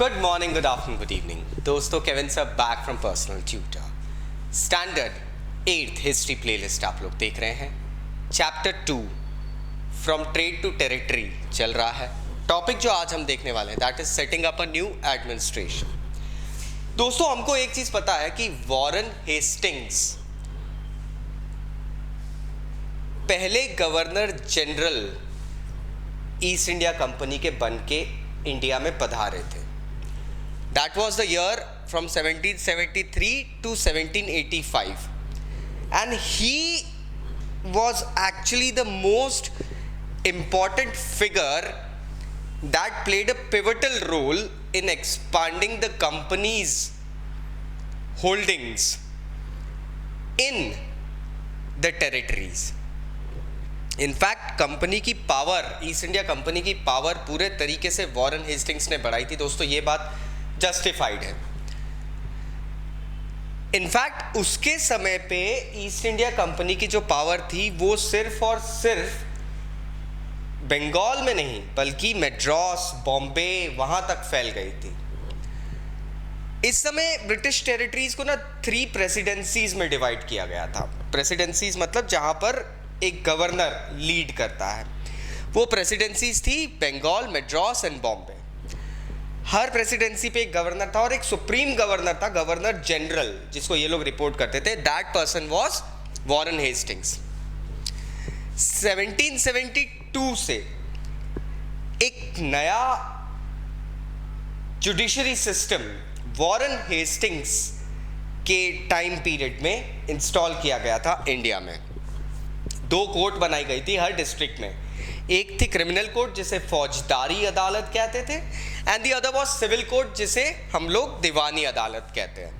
Good morning, good afternoon, good evening दोस्तों। Kevin sir back from personal tutor. Standard 8th history playlist आप लोग देख रहे हैं। Chapter 2 from trade to territory चल रहा है। टॉपिक जो आज हम देखने वाले हैं that is setting up a new administration. दोस्तों हमको एक चीज पता है कि वॉरेन हेस्टिंग्स पहले governor general east India company के बन के इंडिया में पधारे थे। That was the year from 1773 to 1785 and he was actually the most important figure that played a pivotal role in expanding the company's holdings in the territories. In fact company की power, east India company की power पूरे तरीके से Warren Hastings ने बढ़ाई थी। दोस्तों ये बात जस्टिफाइड है। इनफैक्ट उसके समय पे ईस्ट इंडिया कंपनी की जो पावर थी वो सिर्फ और सिर्फ बंगाल में नहीं बल्कि मद्रास, बॉम्बे वहां तक फैल गई थी। इस समय ब्रिटिश टेरिटरीज को ना 3 प्रेसिडेंसीज में डिवाइड किया गया था। प्रेसिडेंसीज मतलब जहां पर एक गवर्नर लीड करता है। वो प्रेसिडेंसीज थी बंगाल, मद्रास एंड बॉम्बे। हर प्रेसिडेंसी पे एक गवर्नर था और एक सुप्रीम गवर्नर था, गवर्नर जनरल, जिसको ये लोग रिपोर्ट करते थे। That person was Warren Hastings. 1772 से एक नया जुडिशरी सिस्टम वॉरेन हेस्टिंग्स के टाइम पीरियड में इंस्टॉल किया गया था इंडिया में। 2 कोर्ट बनाई गई थी हर डिस्ट्रिक्ट में। एक थी क्रिमिनल कोर्ट जिसे फौजदारी अदालत कहते थे and the other was civil court जिसे हम लोग दीवानी अदालत कहते हैं।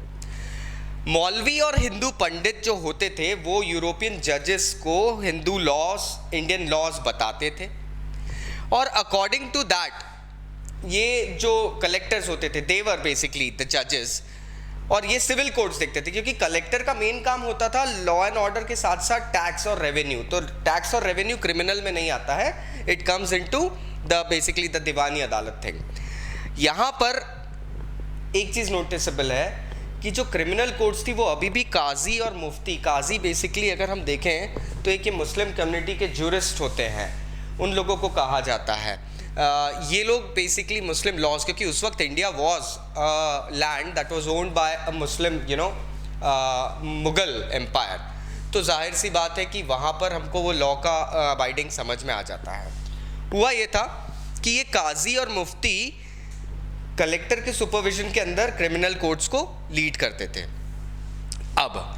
मौलवी और हिंदू पंडित जो होते थे वो यूरोपियन जजेस को हिंदू लॉज, इंडियन लॉज बताते थे और अकॉर्डिंग टू दैट ये जो कलेक्टर्स होते थे दे वर बेसिकली द जजेस, और ये सिविल कोर्ट्स देखते थे क्योंकि कलेक्टर का मेन काम होता था लॉ एंड ऑर्डर के साथ साथ टैक्स और रेवेन्यू। तो टैक्स और रेवेन्यू क्रिमिनल में नहीं आता है, it comes into the basically the diwani adalat thing. यहाँ पर एक चीज़ नोटिसेबल है कि जो क्रिमिनल कोर्ट्स थी वो अभी भी काजी और मुफ्ती, काजी बेसिकली अगर हम देखें तो एक ये मुस्लिम कम्युनिटी के जूरिस्ट होते हैं, उन लोगों को कहा जाता है। ये लोग बेसिकली मुस्लिम लॉज, क्योंकि उस वक्त India was land that was owned by a Muslim Mughal empire, तो जाहिर सी बात है कि वहाँ पर हमको वो लॉ का अबाइडिंग समझ में आ जाता है। हुआ ये था कि ये काजी और मुफ्ती कलेक्टर के सुपरविजन के अंदर क्रिमिनल कोर्ट्स को लीड करते थे। अब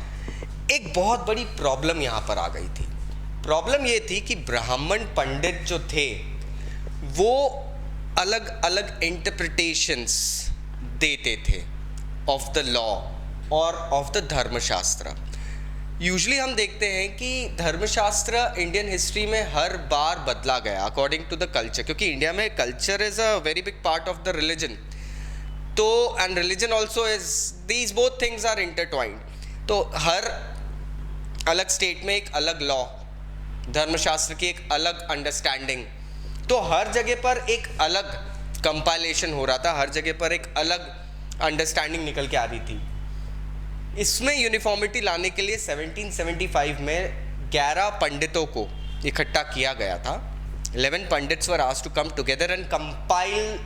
एक बहुत बड़ी प्रॉब्लम यहाँ पर आ गई थी। प्रॉब्लम ये थी कि ब्राह्मण पंडित जो थे वो अलग अलग इंटरप्रिटेशंस देते थे ऑफ द लॉ और ऑफ द धर्मशास्त्र। यूजुअली हम देखते हैं कि धर्मशास्त्र इंडियन हिस्ट्री में हर बार बदला गया अकॉर्डिंग टू द कल्चर, क्योंकि इंडिया में culture is a very big part of the religion. तो and religion also is, these both things are intertwined. तो हर अलग स्टेट में एक अलग लॉ, धर्मशास्त्र की एक अलग अंडरस्टैंडिंग, तो हर जगह पर एक अलग कंपाइलेशन हो रहा था, हर जगह पर एक अलग अंडरस्टैंडिंग निकल के आ रही थी। इसमें यूनिफॉर्मिटी लाने के लिए 1775 में 11 पंडितों को इकट्ठा किया गया था। 11 pandits were asked to come together and compile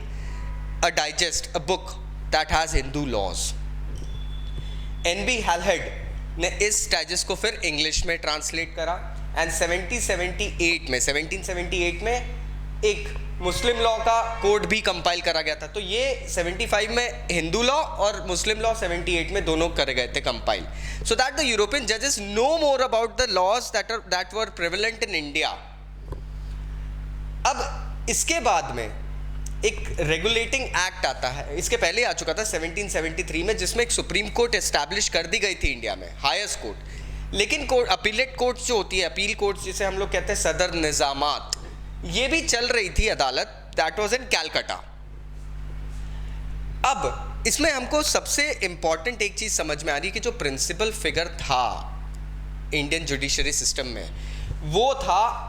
a digest, a book that has Hindu laws. NB Halhed ने इस डाइजेस्ट को फिर इंग्लिश में ट्रांसलेट करा एंड 1778 में एक मुस्लिम लॉ का कोड भी कंपाइल करा गया था। तो ये 75 में हिंदू लॉ और मुस्लिम लॉ 78 में दोनों करे गए थे compile, so that the European जजेस know more about the laws that were prevalent in India. अब इसके बाद में एक रेगुलेटिंग एक्ट आता है, इसके पहले आ चुका था 1773 में, जिसमें एक सुप्रीम कोर्ट एस्टैब्लिश कर दी गई थी इंडिया में, हाईएस्ट कोर्ट। लेकिन कोर्ट, अपीलेट कोर्ट्स जो होती है, अपील कोर्ट्स जिसे हम लोग कहते हैं सदर निजामात, ये भी चल रही थी अदालत, दैट वाज इन कैलकाटा। अब इसमें हमको सबसे इंपॉर्टेंट एक चीज समझ में आ रही है कि जो प्रिंसिपल फिगर था इंडियन जुडिशरी सिस्टम में वो था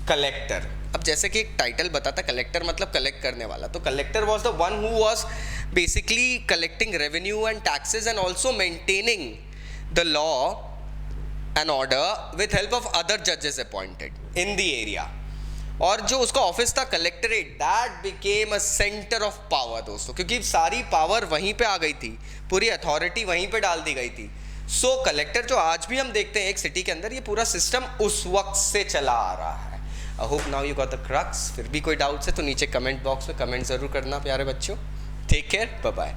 कलेक्टर। अब जैसे कि एक टाइटल बताता, कलेक्टर मतलब कलेक्ट करने वाला, तो collector was the one who was basically collecting revenue and taxes and also maintaining the law and order with help of other जजेस अपॉइंटेड इन द एरिया। और जो उसका ऑफिस था collectorate, that became a centre of power दोस्तों, क्योंकि सारी power वहीं पे आ गई थी, पूरी अथॉरिटी वहीं पे डाल दी गई थी। सो कलेक्टर जो आज भी हम देखते हैं एक सिटी के अंदर, ये पूरा सिस्टम उस वक्त से चला आ रहा है। I hope now you got the crux. फिर भी कोई डाउट्स है तो नीचे कमेंट बॉक्स में कमेंट जरूर करना प्यारे बच्चों। Take care, bye bye.